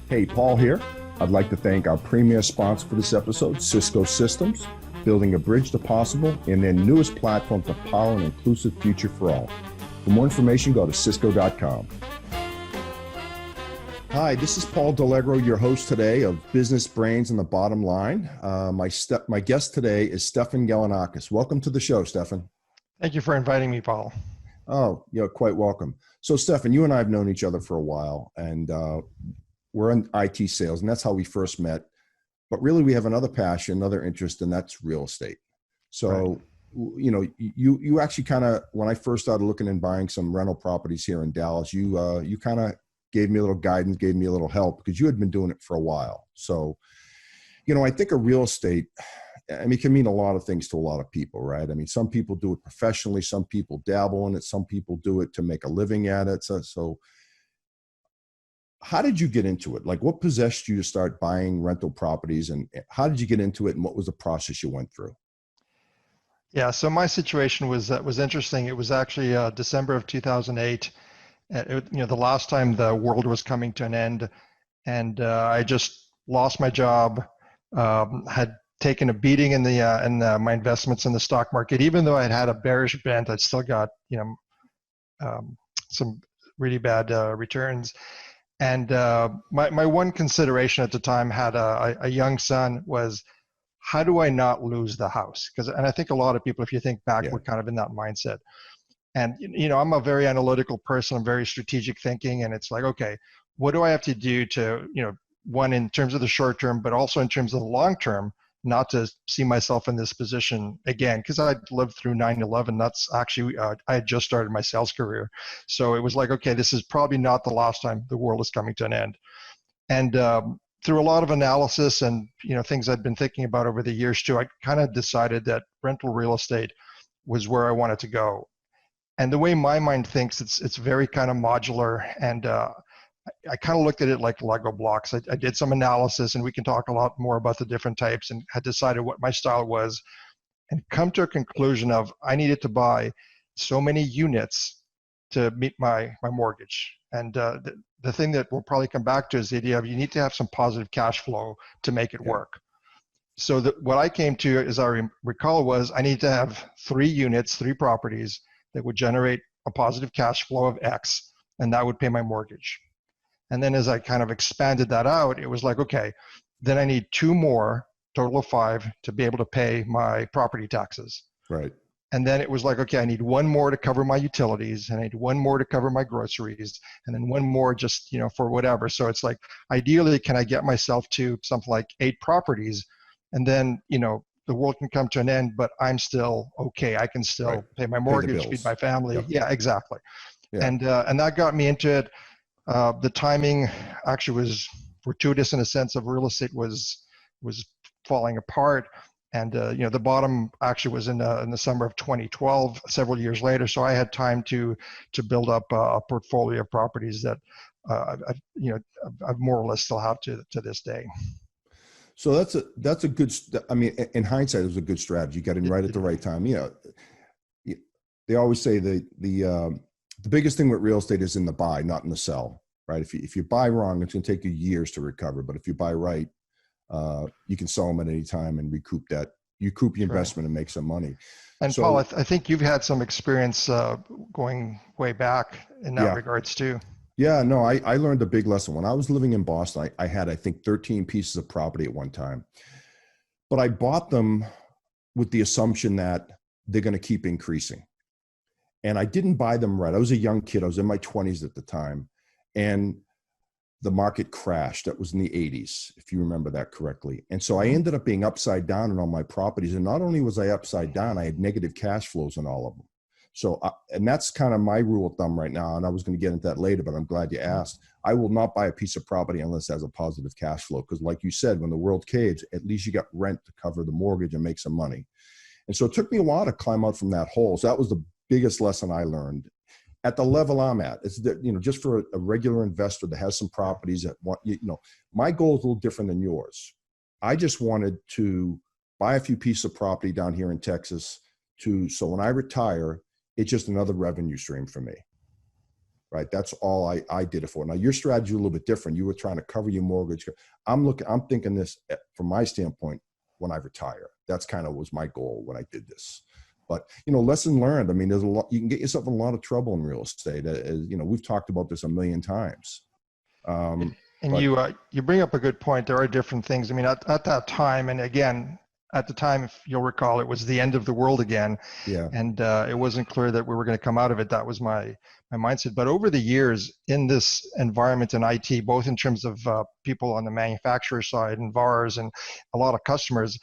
Hey, Paul here. I'd like to thank our premier sponsor for this episode, Cisco Systems, building a bridge to possible in their newest platform to power an inclusive future for all. For more information, go to cisco.com. Hi, this is Paul Delegro, your host today of Business Brains and the Bottom Line. My guest today is Stephen Galanakis. Welcome to the show, Stephen. Thank you for inviting me, Paul. Oh, you're quite welcome. So, Stephen, you and I have known each other for a while, and we're in IT sales, and that's how we first met. But really, we have another passion, another interest, and that's real estate. So, right. You actually kind of, when I first started looking and buying some rental properties here in Dallas, you kind of gave me a little guidance, gave me a little help because you had been doing it for a while. So, I think of real estate, it can mean a lot of things to a lot of people, right? Some people do it professionally, some people dabble in it, some people do it to make a living at it. So how did you get into it? Like, what possessed you to start buying rental properties, and how did you get into it, and what was the process you went through? Yeah, so my situation was interesting. It was actually December of 2008. The last time the world was coming to an end, and I just lost my job. Had taken a beating in my investments in the stock market. Even though I had a bearish bent, I'd still got some really bad returns. And my one consideration at the time, had a young son, was how do I not lose the house? And I think a lot of people, if you think back, were kind of in that mindset. And I'm a very analytical person. I'm very strategic thinking, and it's like, okay, what do I have to do to, one, in terms of the short term, but also in terms of the long term, not to see myself in this position again, because I'd lived through 9/11. That's actually, I had just started my sales career. So it was like, okay, this is probably not the last time the world is coming to an end. And through a lot of analysis and, things I'd been thinking about over the years too, I kind of decided that rental real estate was where I wanted to go. And the way my mind thinks, it's very kind of modular, and I kind of looked at it like Lego blocks. I did some analysis, and we can talk a lot more about the different types, and had decided what my style was, and come to a conclusion of I needed to buy so many units to meet my mortgage. And the thing that we'll probably come back to is the idea of you need to have some positive cash flow to make it work. So what I came to, as I recall, was I need to have 3 units, 3 properties that would generate a positive cash flow of X, and that would pay my mortgage. And then as I kind of expanded that out, it was like, okay, then I need 2 more, total of 5, to be able to pay my property taxes. Right. And then it was like, okay, I need 1 more to cover my utilities, and I need 1 more to cover my groceries, and then 1 more just, for whatever. So it's like, ideally, can I get myself to something like 8 properties, and then, the world can come to an end, but I'm still okay. I can still pay my mortgage, feed my family. Yep. Yeah, exactly. Yeah. And that got me into it. The timing actually was fortuitous in a sense of real estate was falling apart. And, the bottom actually was in the summer of 2012, several years later. So I had time to build up a portfolio of properties that, I've more or less still have to this day. So that's a good, in hindsight, it was a good strategy. You got in right at the right time. They always say the biggest thing with real estate is in the buy, not in the sell, right? If you buy wrong, it's going to take you years to recover. But if you buy right, you can sell them at any time and recoup your investment and make some money. And so, Paul, I think you've had some experience going way back in that regards too. Yeah, no, I learned a big lesson. When I was living in Boston, I had, I think, 13 pieces of property at one time. But I bought them with the assumption that they're going to keep increasing. And I didn't buy them right. I was a young kid. I was in my 20s at the time. And the market crashed. That was in the 80s, if you remember that correctly. And so I ended up being upside down in all my properties. And not only was I upside down, I had negative cash flows in all of them. So, and that's kind of my rule of thumb right now. And I was going to get into that later, but I'm glad you asked. I will not buy a piece of property unless it has a positive cash flow. Because like you said, when the world caves, at least you got rent to cover the mortgage and make some money. And so it took me a while to climb out from that hole. So that was the biggest lesson I learned. At the level I'm at, it's that, just for a regular investor that has some properties that want, my goal is a little different than yours. I just wanted to buy a few pieces of property down here in Texas so when I retire, it's just another revenue stream for me. right? That's all I did it for. Now your strategy is a little bit different. You were trying to cover your mortgage. I'm thinking this from my standpoint when I retire. That's kind of was my goal when I did this. But, lesson learned. I mean, there's a lot, you can get yourself in a lot of trouble in real estate. As we've talked about this a million times. And But you bring up a good point. There are different things. I mean, at that time, and again, at the time, if you'll recall, it was the end of the world again, yeah, and it wasn't clear that we were going to come out of it. That was my mindset. But over the years, in this environment in IT, both in terms of people on the manufacturer side and VARs and a lot of customers,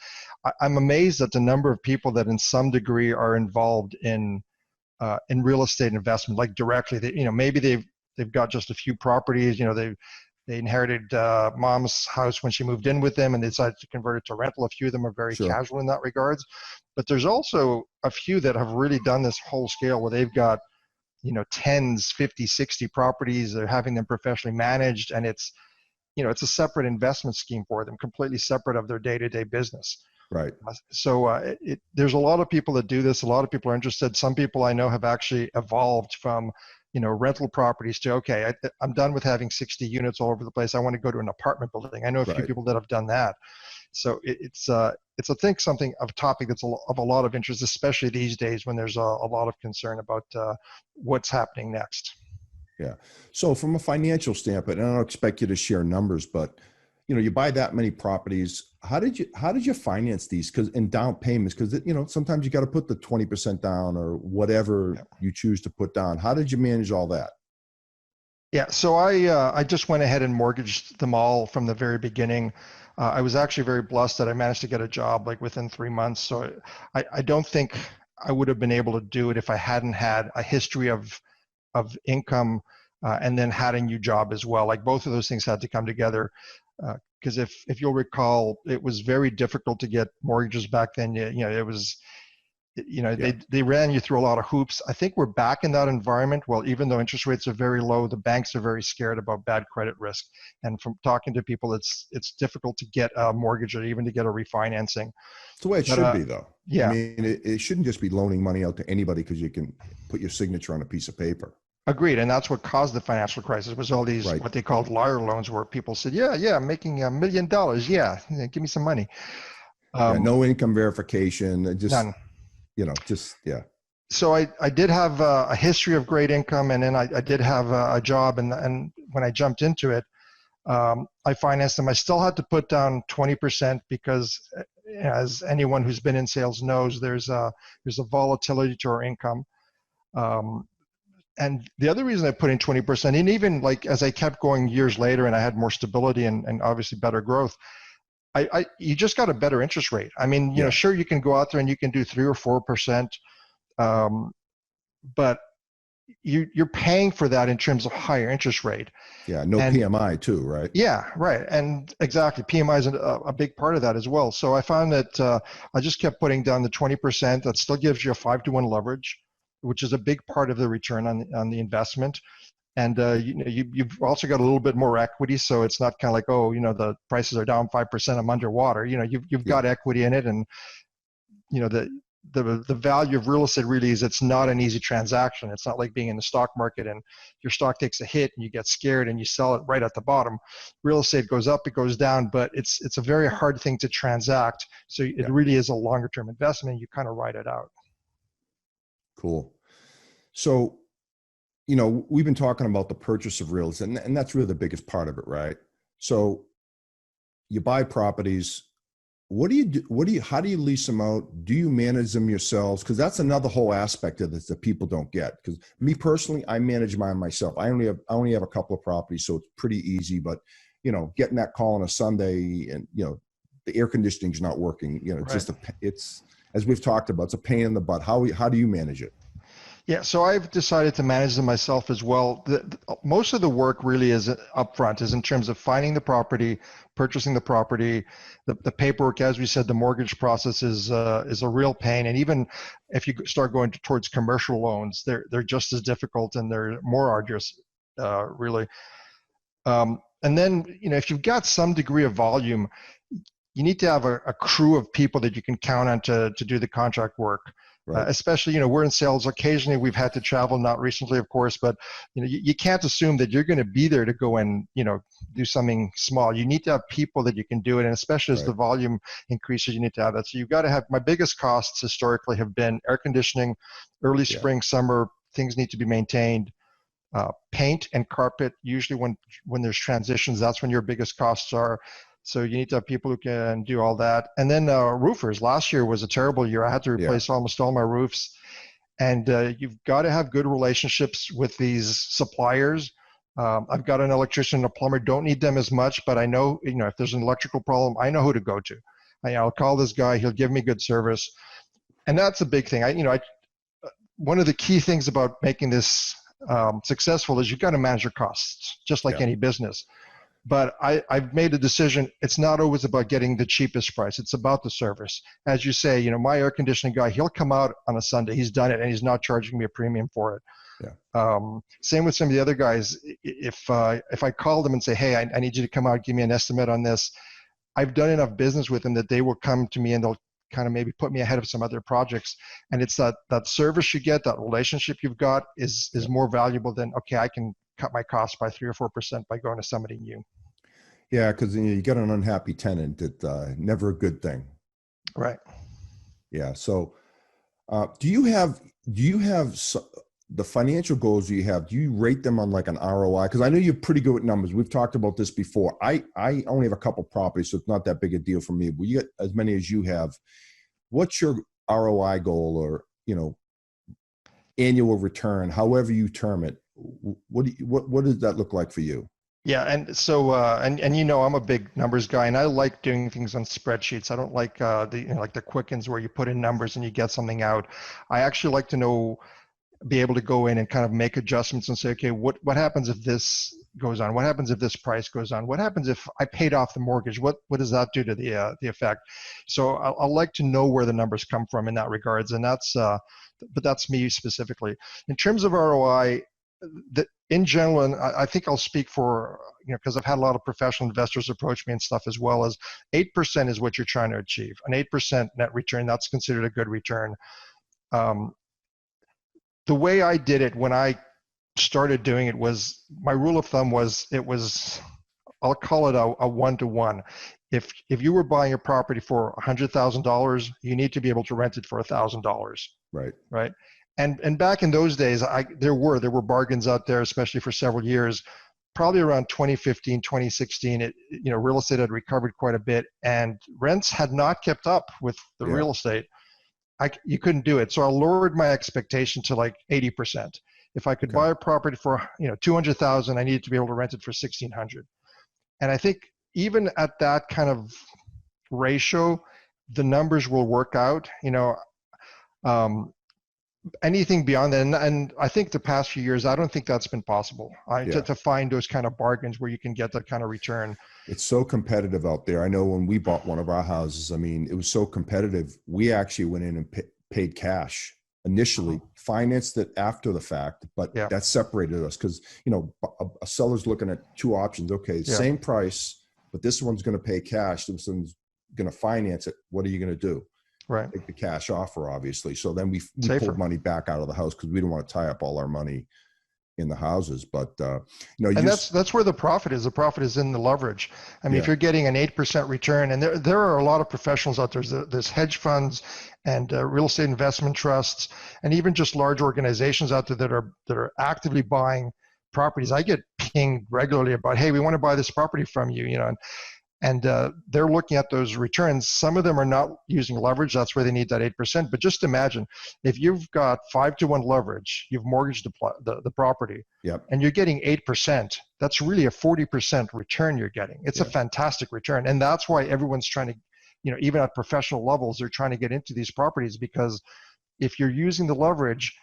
I'm amazed at the number of people that, in some degree, are involved in real estate investment, like directly. Maybe they've got just a few properties. They inherited mom's house when she moved in with them, and they decided to convert it to rental. A few of them are very sure. casual in that regards, but there's also a few that have really done this whole scale where they've got, tens, 50, 60 properties. They're having them professionally managed, and it's a separate investment scheme for them, completely separate of their day-to-day business. Right. So there's a lot of people that do this. A lot of people are interested. Some people I know have actually evolved from rental properties to, okay, I'm done with having 60 units all over the place. I want to go to an apartment building. I know a few people that have done that. So it's I think something of a topic that's of a lot of interest, especially these days when there's a lot of concern about what's happening next. Yeah. So from a financial standpoint, and I don't expect you to share numbers, but you buy that many properties. How did you finance these? Because in down payments, because sometimes you got to put the 20% down or whatever you choose to put down. How did you manage all that? Yeah, so I just went ahead and mortgaged them all from the very beginning. I was actually very blessed that I managed to get a job like within 3 months. So I don't think I would have been able to do it if I hadn't had a history of income and then had a new job as well. Like both of those things had to come together. Because if you'll recall, it was very difficult to get mortgages back then. It was, they ran you through a lot of hoops. I think we're back in that environment. Well, even though interest rates are very low, the banks are very scared about bad credit risk. And from talking to people, it's difficult to get a mortgage or even to get a refinancing. It's the way it should be, though. Yeah. I mean, it shouldn't just be loaning money out to anybody because you can put your signature on a piece of paper. Agreed, and that's what caused the financial crisis. Was all these what they called liar loans, where people said, "Yeah, I'm making $1 million. Yeah, give me some money." No income verification. Just none. Yeah. So I did have a history of great income, and then I did have a job, and when I jumped into it, I financed them. I still had to put down 20% because, as anyone who's been in sales knows, there's a volatility to our income. And the other reason I put in 20%, and even like as I kept going years later and I had more stability and obviously better growth, you just got a better interest rate. I mean, sure, you can go out there and you can do 3 or 4%, but you're paying for that in terms of higher interest rate. Yeah, PMI too, right? Yeah, right, and exactly. PMI is a big part of that as well. So I found that I just kept putting down the 20%. That still gives you a 5-to-1 leverage, which is a big part of the return on the investment. And you've also got a little bit more equity, so it's not kind of like, the prices are down 5%, I'm underwater. You've got equity in it, and the value of real estate really is it's not an easy transaction. It's not like being in the stock market and your stock takes a hit and you get scared and you sell it right at the bottom. Real estate goes up, it goes down, but it's a very hard thing to transact. So it really is a longer term investment. You kind of ride it out. Cool. So, we've been talking about the purchase of real estate, and that's really the biggest part of it, right? So you buy properties. What do you do? How do you lease them out? Do you manage them yourselves? Because that's another whole aspect of this that people don't get. Because me personally, I manage mine myself. I only have a couple of properties, so it's pretty easy. But getting that call on a Sunday, and the air conditioning's not working. It's right. it's as we've talked about, it's a pain in the butt. How do you manage it? Yeah, so I've decided to manage them myself as well. Most of the work really is upfront, is in terms of finding the property, purchasing the property, the paperwork. As we said, the mortgage process is a real pain, and even if you start going towards commercial loans, they're just as difficult and they're more arduous, really. And then if you've got some degree of volume, you need to have a crew of people that you can count on to do the contract work. Right. Especially, we're in sales. Occasionally we've had to travel, not recently, of course, but you can't assume that you're going to be there to go and, do something small. You need to have people that you can do it. And especially as Right. the volume increases, you need to have that. So you've got to have, my biggest costs historically have been air conditioning, early Yeah. spring, summer, things need to be maintained. Paint and carpet, usually when there's transitions, that's when your biggest costs are. So you need to have people who can do all that. And then roofers. Last year was a terrible year. I had to replace almost all my roofs. And you've got to have good relationships with these suppliers. I've got an electrician and a plumber. Don't need them as much, but I know, if there's an electrical problem, I know who to go to. I'll call this guy. He'll give me good service. And that's a big thing. One of the key things about making this successful is you've got to manage your costs, just like any business. But I've made a decision. It's not always about getting the cheapest price. It's about the service. As you say, my air conditioning guy, he'll come out on a Sunday. He's done it, and he's not charging me a premium for it. Yeah. Same with some of the other guys. If I call them and say, hey, I need you to come out, give me an estimate on this, I've done enough business with them that they will come to me and they'll kind of maybe put me ahead of some other projects. And it's that service you get, that relationship you've got is more valuable than, okay, I can cut my costs by 3 or 4% by going to somebody new. Yeah, because you get an unhappy tenant. It's never a good thing. Right. Yeah. So, do you have the financial goals you have? Do you rate them on like an ROI? Because I know you're pretty good with numbers. We've talked about this before. I only have a couple properties, so it's not that big a deal for me. But you get as many as you have. What's your ROI goal, or annual return, however you term it? What does that look like for you? Yeah, and so and I'm a big numbers guy, and I like doing things on spreadsheets. I don't like like the Quickens where you put in numbers and you get something out. I actually like to be able to go in and kind of make adjustments and say, okay, what happens if this goes on? What happens if this price goes on? What happens if I paid off the mortgage? What does that do to the effect? So I'll like to know where the numbers come from in that regards, and but that's me specifically. In terms of ROI, in general, and I think I'll speak for, because I've had a lot of professional investors approach me and stuff as well, as 8% is what you're trying to achieve. An 8% net return, that's considered a good return. The way I did it when I started doing it was, my rule of thumb was, I'll call it a 1-to-1. If you were buying a property for $100,000, you need to be able to rent it for $1,000. Right. Right. And back in those days, there were bargains out there, especially for several years. Probably around 2015, 2016, real estate had recovered quite a bit, and rents had not kept up with the real estate. You couldn't do it, so I lowered my expectation to like 80%. If I could buy a property for $200,000, I needed to be able to rent it for $1,600. And I think even at that kind of ratio, the numbers will work out. Anything beyond that, and I think the past few years, I don't think that's been possible to find those kind of bargains where you can get that kind of return. It's so competitive out there. I know when we bought one of our houses, it was so competitive. We actually went in and paid cash initially, financed it after the fact, but that separated us because, a seller's looking at two options. Okay, same price, but this one's going to pay cash. This one's going to finance it. What are you going to do? Right. Take the cash offer, obviously. So then we pulled money back out of the house because we didn't want to tie up all our money in the houses. But and that's where the profit is. The profit is in the leverage. If you're getting an 8% return, and there are a lot of professionals out there. There's hedge funds and real estate investment trusts, and even just large organizations out there that are actively buying properties. I get pinged regularly about, hey, we want to buy this property from you, and they're looking at those returns. Some of them are not using leverage. That's where they need that 8%. But just imagine if you've got 5-to-1 leverage, you've mortgaged the property, and you're getting 8%. That's really a 40% return you're getting. It's a fantastic return, and that's why everyone's trying to, even at professional levels, they're trying to get into these properties, because if you're using the leverage,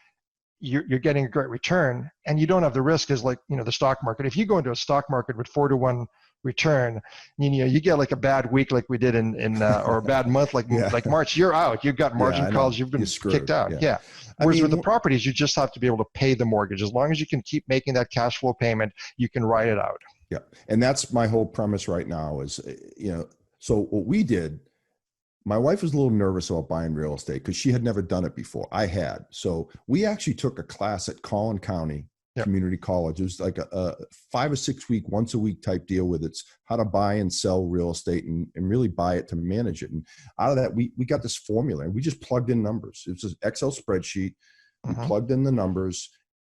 you're getting a great return, and you don't have the risk as like the stock market. If you go into a stock market with 4-to-1 return, you get like a bad week like we did in or a bad month like March, you're out. You've got margin calls, you've been kicked out. Whereas with the properties, you just have to be able to pay the mortgage. As long as you can keep making that cash flow payment, you can ride it out. And that's my whole premise right now is, so what we did, my wife was a little nervous about buying real estate because she had never done it before. I had. So we actually took a class at Collin County Yep. Community College. It was like a 5 or 6 week, once a week type deal with it's how to buy and sell real estate and really buy it to manage it. And out of that, we got this formula and we just plugged in numbers. It was an Excel spreadsheet. We plugged in the numbers,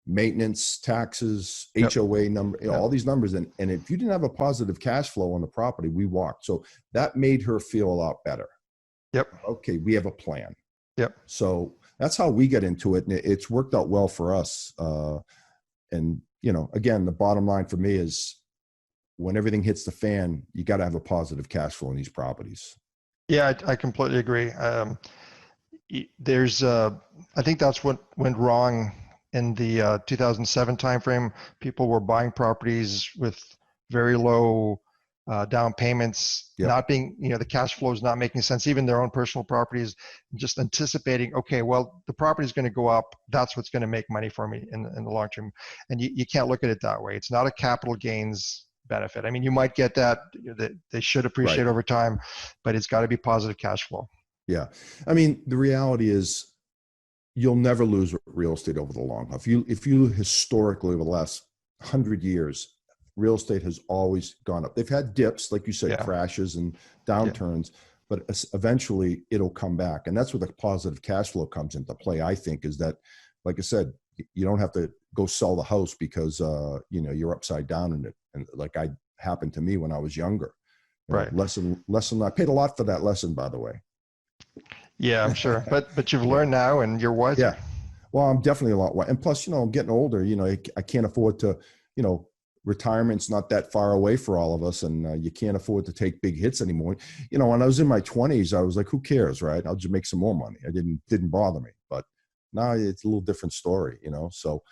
maintenance, taxes, Yep. HOA number, Yep. all these numbers. And if you didn't have a positive cash flow on the property, we walked. So that made her feel a lot better. Yep. Okay, we have a plan. Yep. So that's how we get into it. And it's worked out well for us. And, again, the bottom line for me is when everything hits the fan, you got to have a positive cash flow in these properties. Yeah, I completely agree. I think that's what went wrong in the 2007 timeframe. People were buying properties with very low down payments, Yep. not being, the cash flow is not making sense, even their own personal properties, just anticipating, okay, well, the property is going to go up. That's what's going to make money for me in the long term. And you can't look at it that way. It's not a capital gains benefit. I mean, you might get that they should appreciate over time, but it's got to be positive cash flow. Yeah. I mean, the reality is you'll never lose real estate over the long haul. If you historically over the last 100 years, real estate has always gone up. They've had dips, like you said, crashes and downturns, but eventually it'll come back. And that's where the positive cash flow comes into play, I think, is that, like I said, you don't have to go sell the house because, you're upside down in it. And like happened to me when I was younger. Right. Lesson. I paid a lot for that lesson, by the way. Yeah, I'm sure. But you've learned now and you're wiser. Yeah. Well, I'm definitely a lot wiser. And plus, I'm getting older, I can't afford to, retirement's not that far away for all of us, and you can't afford to take big hits anymore. When I was in my 20s, I was like, who cares, right? I'll just make some more money. It didn't bother me. But now it's a little different story, So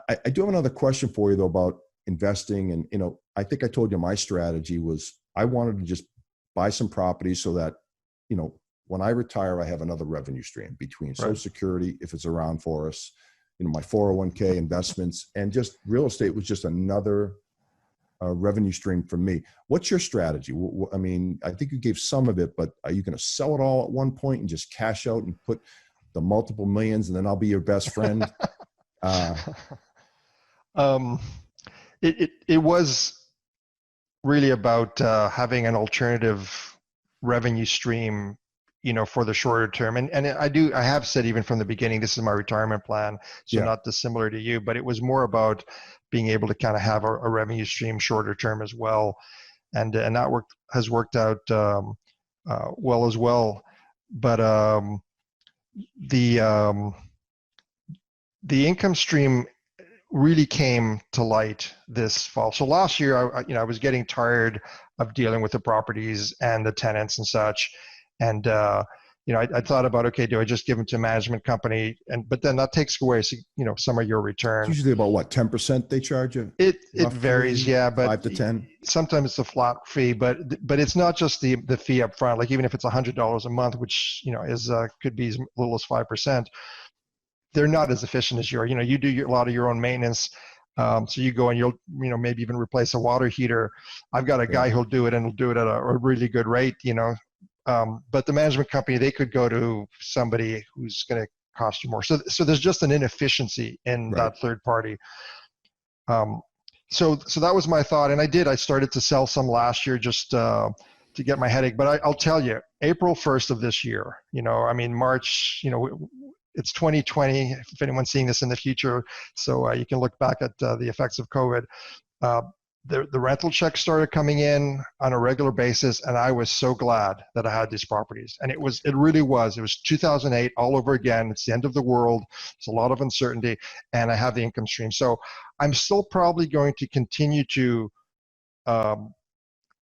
I do have another question for you, though, about investing. And, I think I told you my strategy was I wanted to just buy some properties so that, when I retire, I have another revenue stream between Social Security, if it's around for us, my 401k investments, and just real estate was just another revenue stream for me. What's your strategy? I mean, I think you gave some of it, but are you going to sell it all at one point and just cash out and put the multiple millions and then I'll be your best friend? It was really about having an alternative revenue stream, for the shorter term. And I have said even from the beginning, this is my retirement plan. So not dissimilar to you, but it was more about being able to kind of have a revenue stream shorter term as well. And that has worked out well as well. But the income stream really came to light this fall. So last year, I was getting tired of dealing with the properties and the tenants and such. And, I thought about, okay, do I just give them to a management company? But then that takes away, some of your return. It's usually about what, 10% they charge you? It varies, but 5 to 10. Sometimes it's a flat fee, but it's not just the fee up front. Like even if it's $100 a month, which, could be as little as 5%, they're not as efficient as you are. You do a lot of your own maintenance. So you go and you'll, maybe even replace a water heater. I've got a guy who'll do it and he'll do it at a really good rate, but the management company, they could go to somebody who's going to cost you more. So there's just an inefficiency in that third party. So that was my thought. And I started to sell some last year just to get my headache. But I'll tell you, April 1st of this year, March, it's 2020, if anyone's seeing this in the future. So you can look back at the effects of COVID. The rental checks started coming in on a regular basis, and I was so glad that I had these properties. And it really was. It was 2008 all over again. It's the end of the world. It's a lot of uncertainty, and I have the income stream. So I'm still probably going to continue to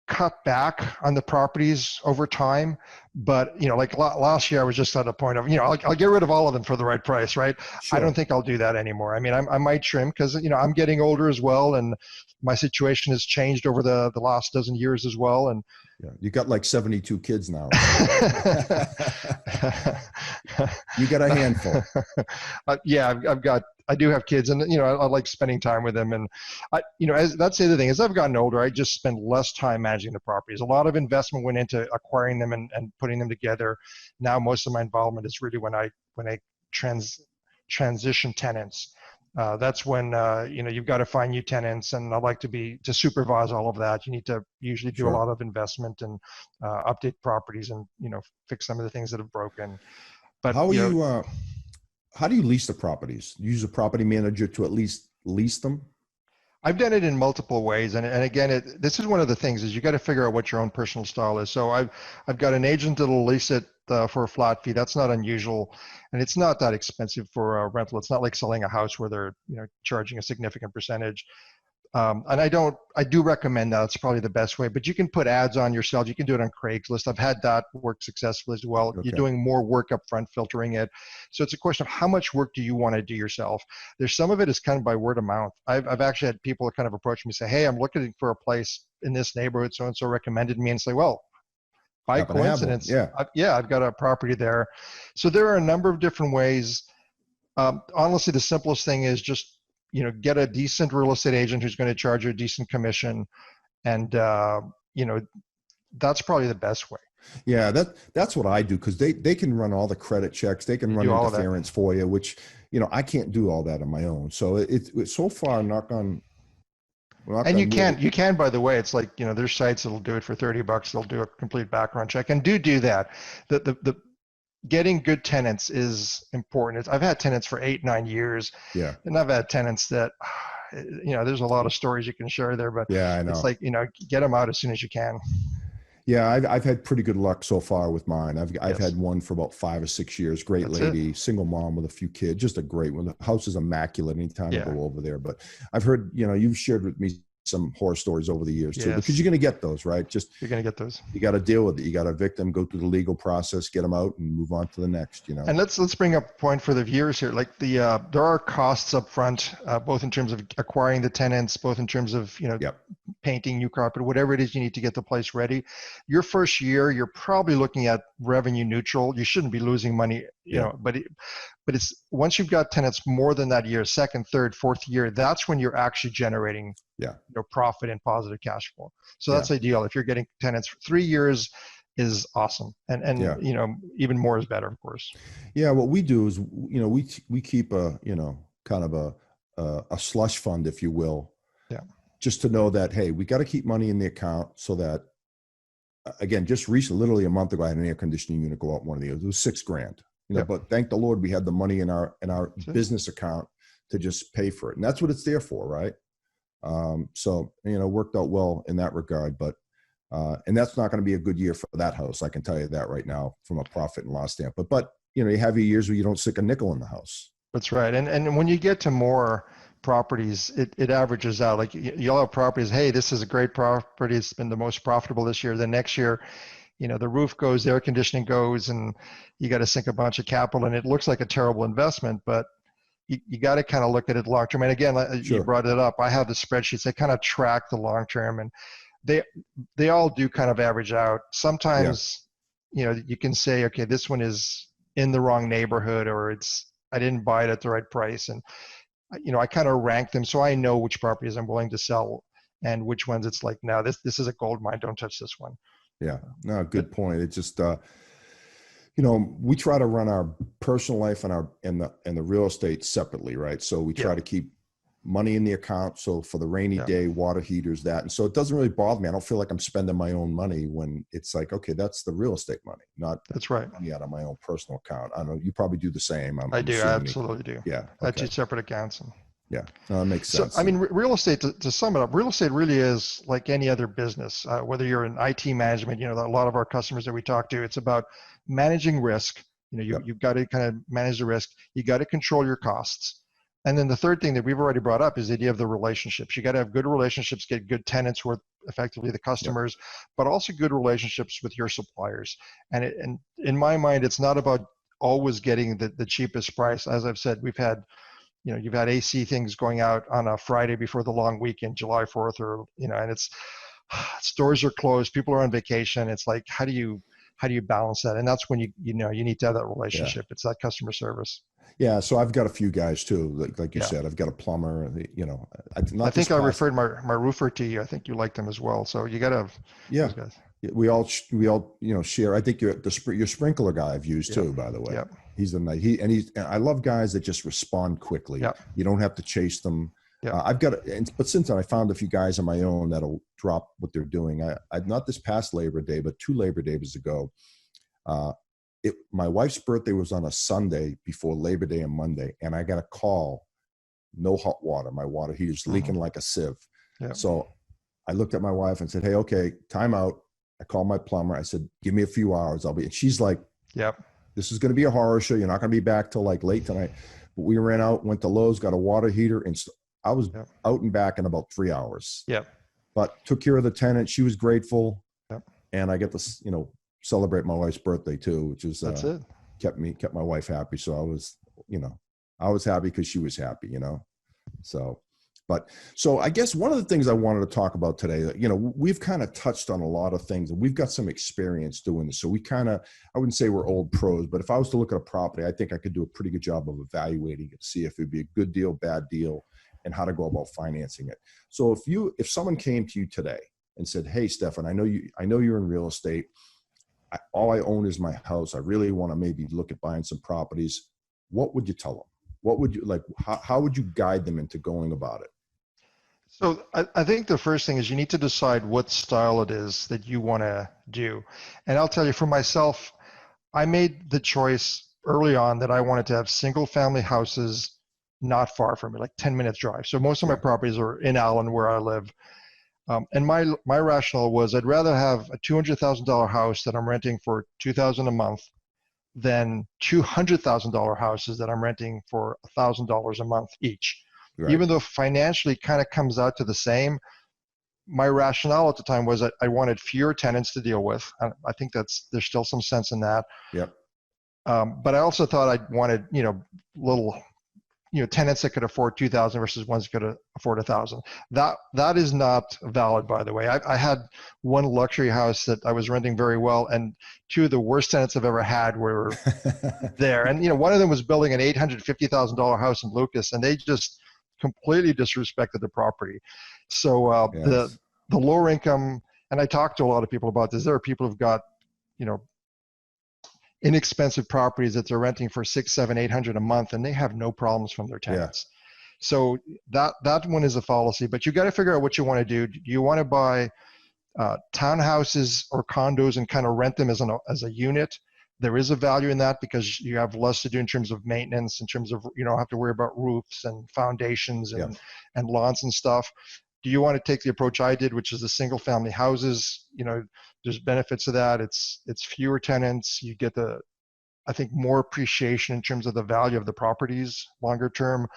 cut back on the properties over time. But, like last year, I was just at a point of, I'll get rid of all of them for the right price, right? Sure. I don't think I'll do that anymore. I mean, I might trim because, I'm getting older as well. And my situation has changed over the last dozen years as well. And you got like 72 kids now. You got a handful. I've got I do have kids, and I like spending time with them. And as that's the other thing, as I've gotten older, I just spend less time managing the properties. A lot of investment went into acquiring them and putting them together. Now most of my involvement is really when I transition tenants. That's when you've got to find new tenants, and I like to supervise all of that. You need to usually do a Sure. lot of investment and update properties and fix some of the things that have broken. But How are you? How do you lease the properties? Use a property manager to at least lease them? I've done it in multiple ways, and again, this is one of the things is you got to figure out what your own personal style is. So I've got an agent that'll lease it for a flat fee. That's not unusual, and it's not that expensive for a rental. It's not like selling a house where they're charging a significant percentage. And I do recommend that. It's probably the best way, but you can put ads on yourself. You can do it on Craigslist. I've had that work successfully as well. Okay. You're doing more work up front, filtering it. So it's a question of how much work do you want to do yourself? There's some of it is kind of by word of mouth. I've actually had people kind of approach me and say, hey, I'm looking for a place in this neighborhood. So-and-so recommended me, and say, well, by coincidence, yeah. I've got a property there. So there are a number of different ways. Honestly, the simplest thing is just get a decent real estate agent who's going to charge you a decent commission, and that's probably the best way. Yeah, that's what I do, because they can run all the credit checks, they can run interference for you, which I can't do all that on my own. So it's so far knock on. And you can, by the way, it's like there's sites that'll do it for $30. They'll do a complete background check, and do that. The getting good tenants is important. I've had tenants for 8-9 years. Yeah. And I've had tenants that, there's a lot of stories you can share there, but yeah, I know. It's like, get them out as soon as you can. Yeah, I've had pretty good luck so far with mine. I've had one for about 5 or 6 years. Great lady, single mom with a few kids, just a great one. The house is immaculate anytime I go over there. But I've heard, you've shared with me some horror stories over the years too, because you're going to get those, right? You're going to get those. You got to deal with it. You got to evict them, go through the legal process, get them out, and move on to the next. And let's bring up a point for the viewers here. Like there are costs up front, both in terms of acquiring the tenants, both in terms of painting, new carpet, whatever it is you need to get the place ready. Your first year, you're probably looking at revenue neutral. You shouldn't be losing money, but it's once you've got tenants more than that year, second, third, fourth year, that's when you're actually generating profit and positive cash flow. So that's ideal. If you're getting tenants for 3 years is awesome. And even more is better, of course. Yeah. What we do is, we keep a, kind of a slush fund, if you will. Yeah. Just to know that, hey, we got to keep money in the account so that, again, just recently, literally a month ago, I had an air conditioning unit go out one of the years. It was $6,000, but thank the Lord we had the money in our business account to just pay for it. And that's what it's there for. Right. So, worked out well in that regard, but, and that's not going to be a good year for that house. I can tell you that right now from a profit and loss standpoint, but you have your years where you don't stick a nickel in the house. That's right. And when you get to more properties, it averages out. Like you'll have properties, hey, this is a great property. It's been the most profitable this year. The next year, the roof goes, the air conditioning goes, and you got to sink a bunch of capital, and it looks like a terrible investment, but you got to kind of look at it long term. And again, you brought it up. I have the spreadsheets. They kind of track the long term, and they all do kind of average out. Sometimes, you can say, okay, this one is in the wrong neighborhood, or I didn't buy it at the right price. And, I kind of rank them so I know which properties I'm willing to sell and which ones it's like, no, this is a gold mine. Don't touch this one. Yeah, no, good point. It's just, we try to run our personal life and the real estate separately, right? So we try to keep money in the account. So for the rainy day, water heaters, that. And so it doesn't really bother me. I don't feel like I'm spending my own money when it's like, okay, that's the real estate money, not that's right. money out of my own personal account. I don't know. You probably do the same. I do. I absolutely do. Yeah. I have 2 separate accounts. Yeah, no, that makes sense. So, I mean, real estate, to sum it up, real estate really is like any other business, whether you're in IT management, a lot of our customers that we talk to, it's about managing risk. You've got to kind of manage the risk. You got to control your costs. And then the third thing that we've already brought up is the idea of the relationships. You got to have good relationships, get good tenants who are effectively the customers, but also good relationships with your suppliers. And in my mind, it's not about always getting the cheapest price. As I've said, we've had, you've had AC things going out on a Friday before the long weekend, July 4th, or, and it's stores are closed, people are on vacation. It's like, how do you how do you balance that? And that's when you need to have that Yeah. relationship. It's that customer service. Yeah. So I've got a few guys too. Like you Yeah. said, I've got a plumber, I not this think I past. referred my roofer to you. I think you like them as well. So you got to have Yeah. those guys. We all share. I think your sprinkler guy I've used Yep. too, by the way. Yep. He's a nice, and I love guys that just respond quickly. Yep. You don't have to chase them. Yep. But since then I found a few guys on my own that'll drop what they're doing. I not this past Labor Day, but 2 Labor Days ago. My wife's birthday was on a Sunday before Labor Day and Monday, and I got a call, no hot water. My water heater's leaking like a sieve. Yep. So I looked at my wife and said, hey, okay, time out. I called my plumber. I said, give me a few hours. And she's like, yep. This is going to be a horror show. You're not going to be back till like late tonight. But we ran out, went to Lowe's, got a water heater, and I was out and back in about 3 hours. Yep. But took care of the tenant. She was grateful. Yep. And I get to, celebrate my wife's birthday too, which is that's it. Kept my wife happy. So I was happy because she was happy, So I guess one of the things I wanted to talk about today, we've kind of touched on a lot of things, and we've got some experience doing this. So we I wouldn't say we're old pros, but if I was to look at a property, I think I could do a pretty good job of evaluating it, see if it'd be a good deal, bad deal, and how to go about financing it. So if someone came to you today and said, hey, Stephen, I know you're in real estate. All I own is my house. I really want to maybe look at buying some properties. What would you tell them? What would you like? How would you guide them into going about it? So I think the first thing is you need to decide what style it is that you want to do. And I'll tell you, for myself, I made the choice early on that I wanted to have single family houses not far from me, like 10 minutes drive. So most of my properties are in Allen where I live. And my rationale was I'd rather have a $200,000 house that I'm renting for $2,000 a month than $200,000 houses that I'm renting for $1,000 a month each. Right. Even though financially kind of comes out to the same, my rationale at the time was that I wanted fewer tenants to deal with. I think there's still some sense in that. Yep. But I also thought I wanted, little, tenants that could afford 2,000 versus ones that could afford 1,000. That is not valid, by the way. I had one luxury house that I was renting very well, and 2 of the worst tenants I've ever had were there. And one of them was building an $850,000 house in Lucas, and they just completely disrespected the property. So yes. The lower income, and I talked to a lot of people about this. There are people who've got, inexpensive properties that they're renting for $600, $700, $800 a month, and they have no problems from their tenants. Yeah. So that one is a fallacy, but you got to figure out what you want to do. Do you want to buy townhouses or condos and kind of rent them as a unit? There is a value in that because you have less to do in terms of maintenance, in terms of you don't have to worry about roofs and foundations and lawns and stuff. Do you want to take the approach I did, which is the single family houses? There's benefits to that. It's fewer tenants. You get I think more appreciation in terms of the value of the properties longer term.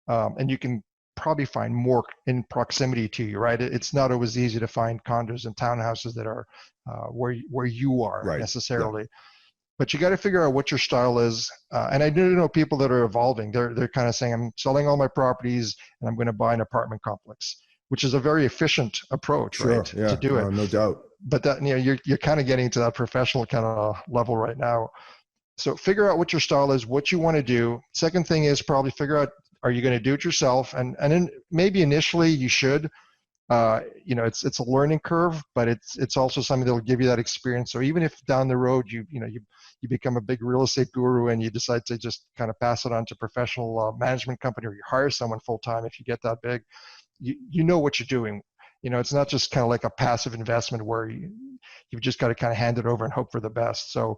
And you can probably find more in proximity to you, right? It's not always easy to find condos and townhouses that are where you are necessarily. Yeah. But you got to figure out what your style is. And I do know people that are evolving. They're kind of saying, I'm selling all my properties and I'm going to buy an apartment complex, which is a very efficient approach, right? To do it. No doubt. But that you're kind of getting to that professional kind of level right now. So figure out what your style is, what you want to do. Second thing is probably figure out, are you going to do it yourself? And then maybe initially you should. It's a learning curve, but it's also something that will give you that experience. So even if down the road you become a big real estate guru and you decide to just kind of pass it on to a professional management company, or you hire someone full time if you get that big, you know what you're doing. It's not just kind of like a passive investment where you've just got to kind of hand it over and hope for the best. So,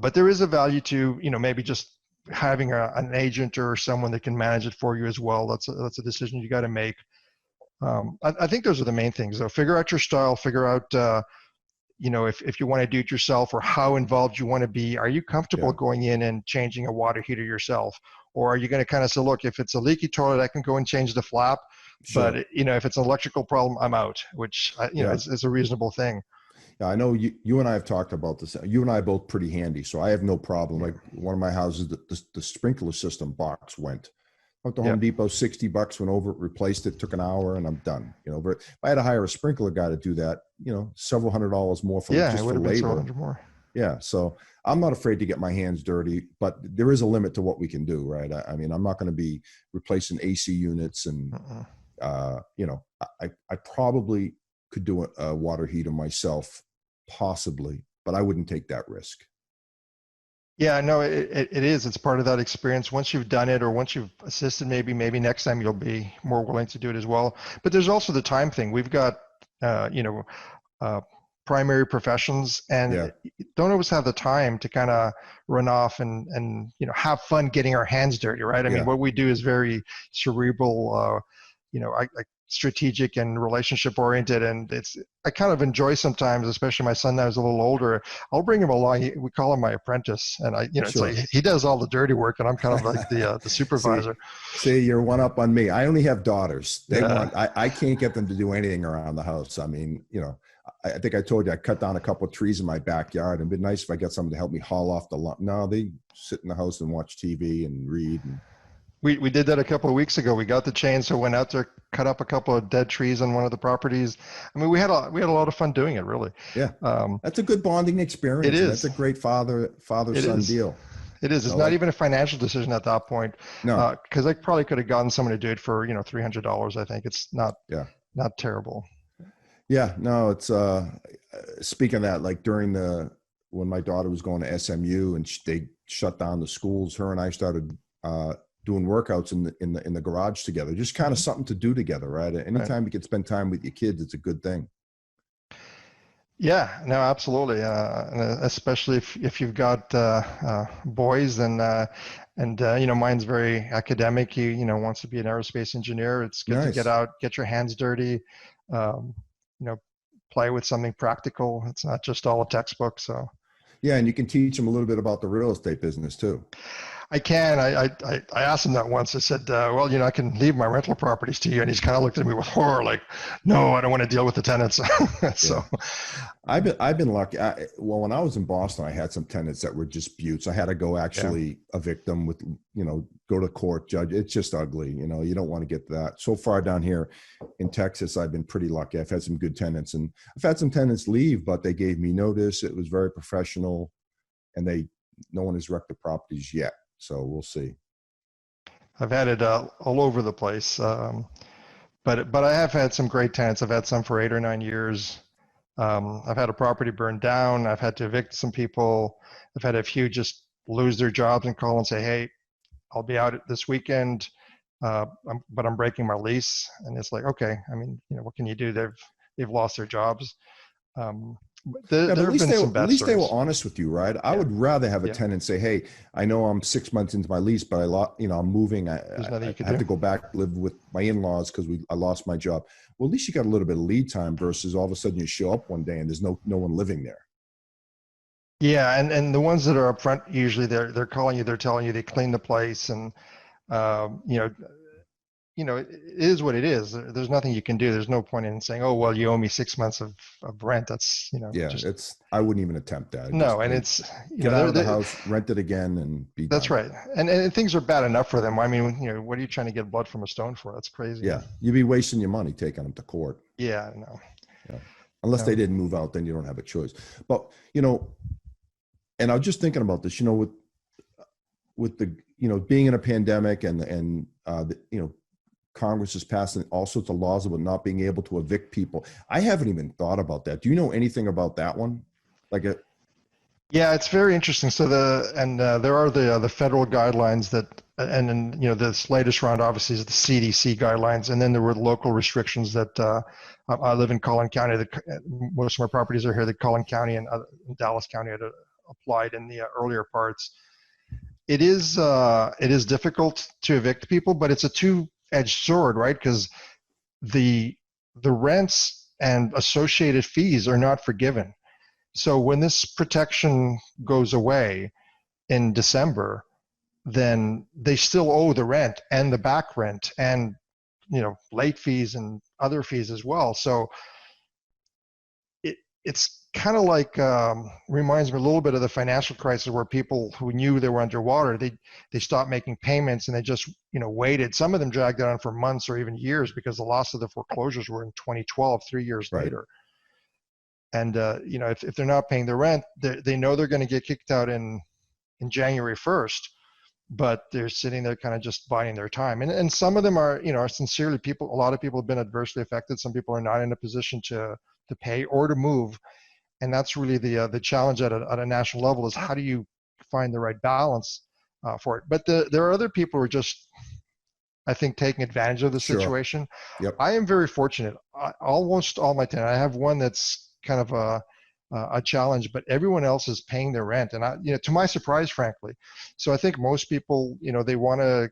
but there is a value to maybe just having an agent or someone that can manage it for you as well. That's a decision you got to make. I think those are the main things, though. Figure out your style. Figure out, if you want to do it yourself or how involved you want to be. Are you comfortable going in and changing a water heater yourself? Or are you going to kind of say, look, if it's a leaky toilet, I can go and change the flap. Sure. But, if it's an electrical problem, I'm out, which, is a reasonable thing. Yeah, I know you and I have talked about this. You and I are both pretty handy, so I have no problem. Like one of my houses, the sprinkler system box went. Went to Yeah. Home Depot, $60, went over it, replaced it, took an hour, and I'm done. But if I had to hire a sprinkler guy to do that, several $100 more for Yeah, it just would for have been labor. 700 more. Yeah. So I'm not afraid to get my hands dirty, but there is a limit to what we can do, right? I mean, I'm not going to be replacing AC units and, Uh-uh. I probably could do a water heater myself, possibly, but I wouldn't take that risk. Yeah, no, it is. It's part of that experience. Once you've done it or once you've assisted, maybe next time you'll be more willing to do it as well. But there's also the time thing. We've got, uh, primary professions Yeah. and don't always have the time to kind of run off and have fun getting our hands dirty, right? I mean, Yeah. what we do is very cerebral, strategic and relationship oriented, and I kind of enjoy sometimes, especially my son now is a little older. I'll bring him along. We call him my apprentice, and it's Sure. like he does all the dirty work, and I'm kind of like the supervisor. See, you're one up on me. I only have daughters. Yeah. I can't get them to do anything around the house. I mean, I think I told you I cut down a couple of trees in my backyard. It'd be nice if I got someone to help me haul off the lawn. No, they sit in the house and watch TV and read. And We did that a couple of weeks ago. We got the chainsaw, went out there, cut up a couple of dead trees on one of the properties. I mean, we had a lot of fun doing it, really. yeah, that's a good bonding experience. It is. That's a great father-son deal. It is. It's not even a financial decision at that point. No. Because I probably could have gotten someone to do it for $300. I think it's not terrible. Yeah, no, it's speaking of that, like when my daughter was going to SMU and they shut down the schools, her and I started doing workouts in the garage together. Just kind of something to do together, right? Anytime you can spend time with your kids, it's a good thing. Yeah, no, absolutely, and especially if you've got boys, and mine's very academic. He wants to be an aerospace engineer. It's good to get out, get your hands dirty, play with something practical. It's not just all a textbook. So yeah, and you can teach them a little bit about the real estate business too. I can. I asked him that once. I said, well, I can leave my rental properties to you. And he's kind of looked at me with horror, like, no, I don't want to deal with the tenants. So I've been lucky. Well, when I was in Boston, I had some tenants that were just buttes. I had to go actually evict them with, go to court, judge. It's just ugly. You don't want to get that. So far down here in Texas, I've been pretty lucky. I've had some good tenants, and I've had some tenants leave, but they gave me notice. It was very professional, and no one has wrecked the properties yet. So we'll see. I've had it all over the place, but I have had some great tenants. I've had some for 8 or 9 years. I've had a property burned down. I've had to evict some people. I've had a few just lose their jobs and call and say, "Hey, I'll be out this weekend, but I'm breaking my lease." And it's like, okay, I mean, what can you do? They've lost their jobs. But at least they were honest with you, right? I would rather have a tenant say, "Hey, I know I'm 6 months into my lease, but I'm moving. I have to go back live with my in-laws because I lost my job." Well, at least you got a little bit of lead time versus all of a sudden you show up one day and there's no one living there. Yeah, and the ones that are up front, usually they're calling you, they're telling you they clean the place, and it is what it is. There's nothing you can do. There's no point in saying, "Oh, well, you owe me 6 months of rent." That's I wouldn't even attempt that. It's get out of the house, rent it again, and be that's done. right. And things are bad enough for them. I mean, what are you trying to get blood from a stone for? That's crazy. Yeah, you'd be wasting your money taking them to court. Yeah, no. Yeah. Unless they didn't move out, then you don't have a choice. But and I was just thinking about this. With the being in a pandemic and Congress is passing all sorts of laws about not being able to evict people. I haven't even thought about that. Do you know anything about that one? Yeah, it's very interesting. So there are the federal guidelines that, and then this latest round obviously is the CDC guidelines, and then there were local restrictions that I live in Collin County. Most of my properties are here. The Collin County and Dallas County had applied in the earlier parts. It is difficult to evict people, but it's a two-edged sword, right? Because the rents and associated fees are not forgiven. So when this protection goes away in December, then they still owe the rent and the back rent and late fees and other fees as well. So it's kind of like reminds me a little bit of the financial crisis where people who knew they were underwater, they stopped making payments and they just waited. Some of them dragged it on for months or even years because the loss of the foreclosures were in 2012, 3 years Right. later. And if they're not paying their rent, they know they're going to get kicked out in January 1st, but they're sitting there kind of just biding their time. And some of them are sincerely people. A lot of people have been adversely affected. Some people are not in a position to pay or to move. And that's really the challenge at a national level is how do you find the right balance for it. But there are other people who are just, I think, taking advantage of the Sure. situation. Yep. I am very fortunate. Almost all my tenants, I have one that's kind of a challenge, but everyone else is paying their rent. And to my surprise, frankly. So I think most people, they want to,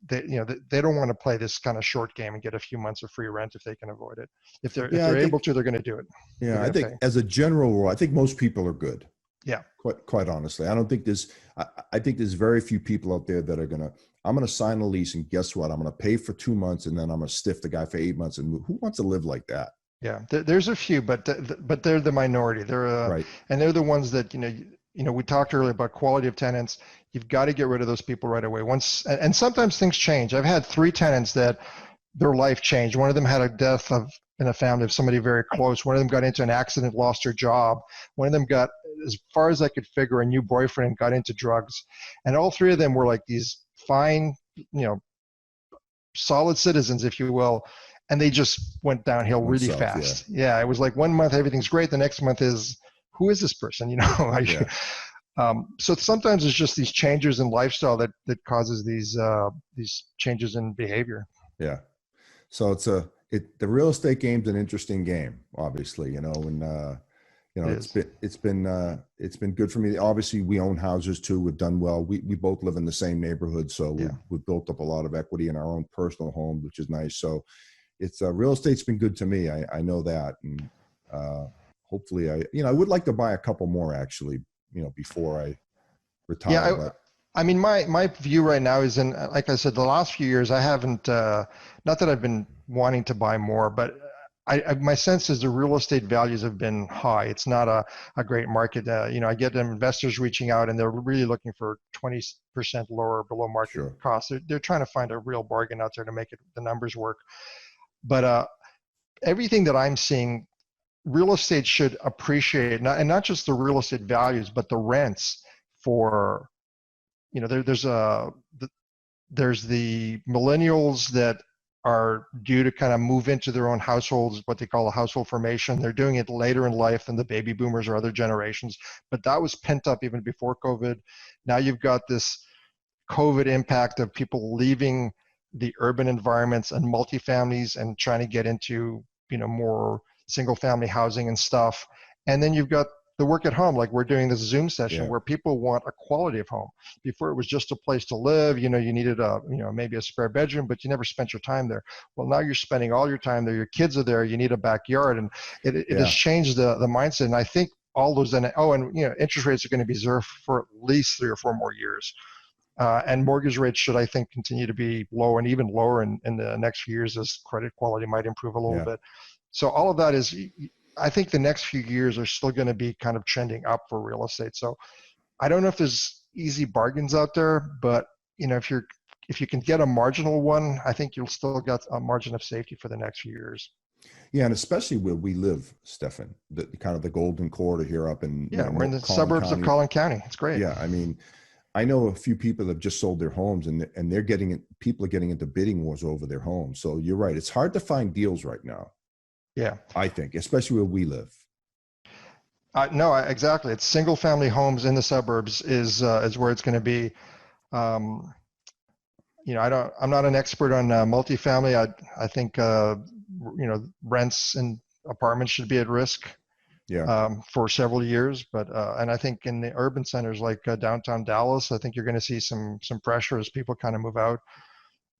they don't want to play this kind of short game and get a few months of free rent if they can avoid it. If Yeah, they're able to, they're going to do it. yeah, I They're going to think pay. as a general rule, I think most people are good. Yeah. Quite honestly, I don't think I think there's very few people out there that are I'm gonna sign a lease and guess what? I'm gonna pay for 2 months and then I'm gonna stiff the guy for 8 months and move. Who wants to live like that? Yeah, there's a few, but they're the minority. Right. And they're the ones that we talked earlier about quality of tenants. You've got to get rid of those people right away. And sometimes things change. I've had 3 tenants that their life changed. One of them had a death in a family of somebody very close. One of them got into an accident, lost her job. One of them got, as far as I could figure, a new boyfriend and got into drugs. And all 3 of them were like these fine, solid citizens, if you will, and they just went downhill really fast. Yeah, it was like 1 month everything's great, the next month is, who is this person? Yeah. So sometimes it's just these changes in lifestyle that causes these changes in behavior. Yeah. So the real estate game's an interesting game, obviously, and it's been good for me. Obviously, we own houses too. We've done well. We both live in the same neighborhood, so we've built up a lot of equity in our own personal home, which is nice. So it's real estate's been good to me. I know that, and hopefully, I would like to buy a couple more actually, before I retire. Yeah, I mean, my view right now is like I said, the last few years I haven't, not that I've been wanting to buy more, but my sense is the real estate values have been high. It's not a great market. I get investors reaching out and they're really looking for 20% lower below market costs. They're trying to find a real bargain out there to make the numbers work. But everything that I'm seeing, real estate should appreciate, not just the real estate values, but the rents for, there's the millennials that are due to kind of move into their own households, what they call a household formation. They're doing it later in life than the baby boomers or other generations, but that was pent up even before COVID. Now you've got this COVID impact of people leaving the urban environments and multifamilies and trying to get into, more single family housing and stuff. And then you've got the work at home, like we're doing this Zoom session where people want a quality of home. Before it was just a place to live, you needed maybe a spare bedroom, but you never spent your time there. Well, now you're spending all your time there. Your kids are there. You need a backyard, and it has changed the mindset. And I think all those, interest rates are going to be zero for at least 3 or 4 more years. And mortgage rates should, I think, continue to be low and even lower in the next few years as credit quality might improve a little bit. So all of that is, I think the next few years are still going to be kind of trending up for real estate. So I don't know if there's easy bargains out there, but if you can get a marginal one, I think you'll still get a margin of safety for the next few years. Yeah, and especially where we live, Stephen, the kind of the golden corridor here up in we're in the suburbs of Collin County. It's great. Yeah, I mean, I know a few people that have just sold their homes, and people are getting into bidding wars over their homes. So you're right; it's hard to find deals right now. Yeah, I think, especially where we live. No, exactly. It's single family homes in the suburbs is where it's going to be. I'm not an expert on multifamily. I think rents in apartments should be at risk. For several years, but and I think in the urban centers like downtown Dallas, I think you're going to see some pressure as people kind of move out.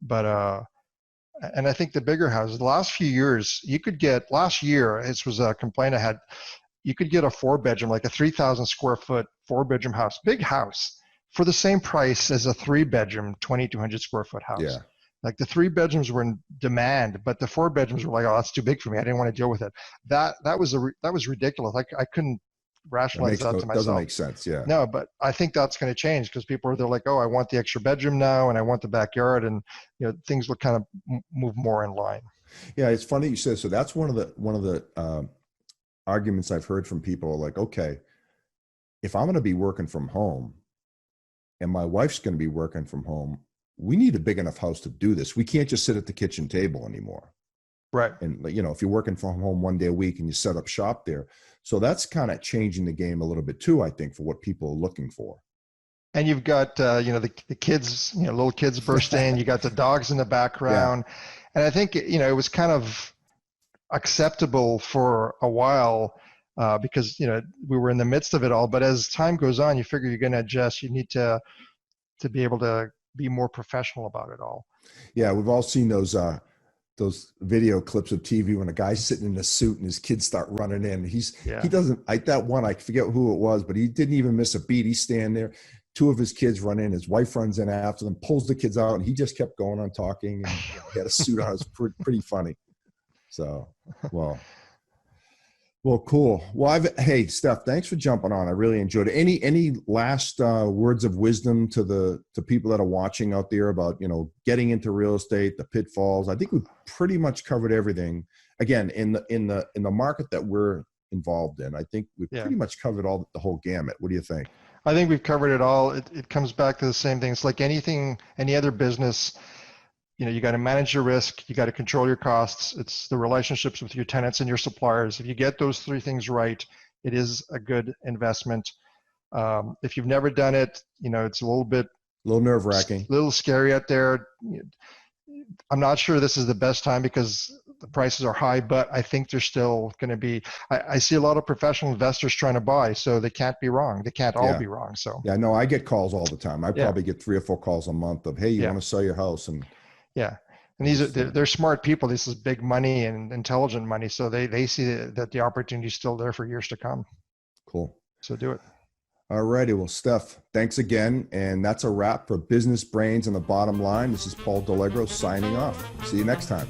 But and I think the bigger houses, the last few years, last year, this was a complaint I had, you could get a 4-bedroom, like a 3,000 square foot 4-bedroom house, big house, for the same price as a 3-bedroom, 2,200 square foot house. Yeah. Like the 3 bedrooms were in demand, but the 4 bedrooms were like, oh, that's too big for me. I didn't want to deal with it. That was ridiculous. I couldn't rationalize that to myself. Doesn't make sense. Yeah. No, but I think that's going to change because they're like, oh, I want the extra bedroom now, and I want the backyard, and things will kind of move more in line. Yeah, it's funny you said so. That's one of the arguments I've heard from people. Like, okay, if I'm going to be working from home, and my wife's going to be working from home, we need a big enough house to do this. We can't just sit at the kitchen table anymore. Right. And if you're working from home one day a week and you set up shop there, so that's kind of changing the game a little bit too, I think, for what people are looking for. And you've got, the kids, little kids burst in, you got the dogs in the background. Yeah. And I think, it was kind of acceptable for a while because, we were in the midst of it all. But as time goes on, you figure you're going to adjust. You need to be able to be more professional about it all. Yeah, we've all seen those video clips of TV when a guy's sitting in a suit and his kids start running in. He doesn't, that one, I forget who it was, but he didn't even miss a beat. He's standing there. 2 of his kids run in. His wife runs in after them, pulls the kids out, and he just kept going on talking. And he had a suit on. It was pretty funny. So, well, cool. Well, hey, Steph, thanks for jumping on. I really enjoyed it. Any last words of wisdom to people that are watching out there about, getting into real estate, the pitfalls? I think we've pretty much covered everything. Again, in the market that we're involved in, I think we've pretty much covered the whole gamut. What do you think? I think we've covered it all. It comes back to the same thing. It's like any other business. You got to manage your risk. You got to control your costs. It's the relationships with your tenants and your suppliers. If you get those 3 things right, it is a good investment. If you've never done it, it's a little nerve-wracking, a little scary out there. I'm not sure this is the best time because the prices are high, but I think they're still going to be. I see a lot of professional investors trying to buy, so they can't be wrong. They can't all be wrong. So yeah, no, I get calls all the time. I probably get 3 or 4 calls a month of, hey, you want to sell your house? And yeah, and they're smart people. This is big money and intelligent money, so they see that the opportunity is still there for years to come. Cool. So do it. All righty. Well, Steph, thanks again. And that's a wrap for Business Brains and the Bottom Line. This is Paul Delegro signing off. See you next time.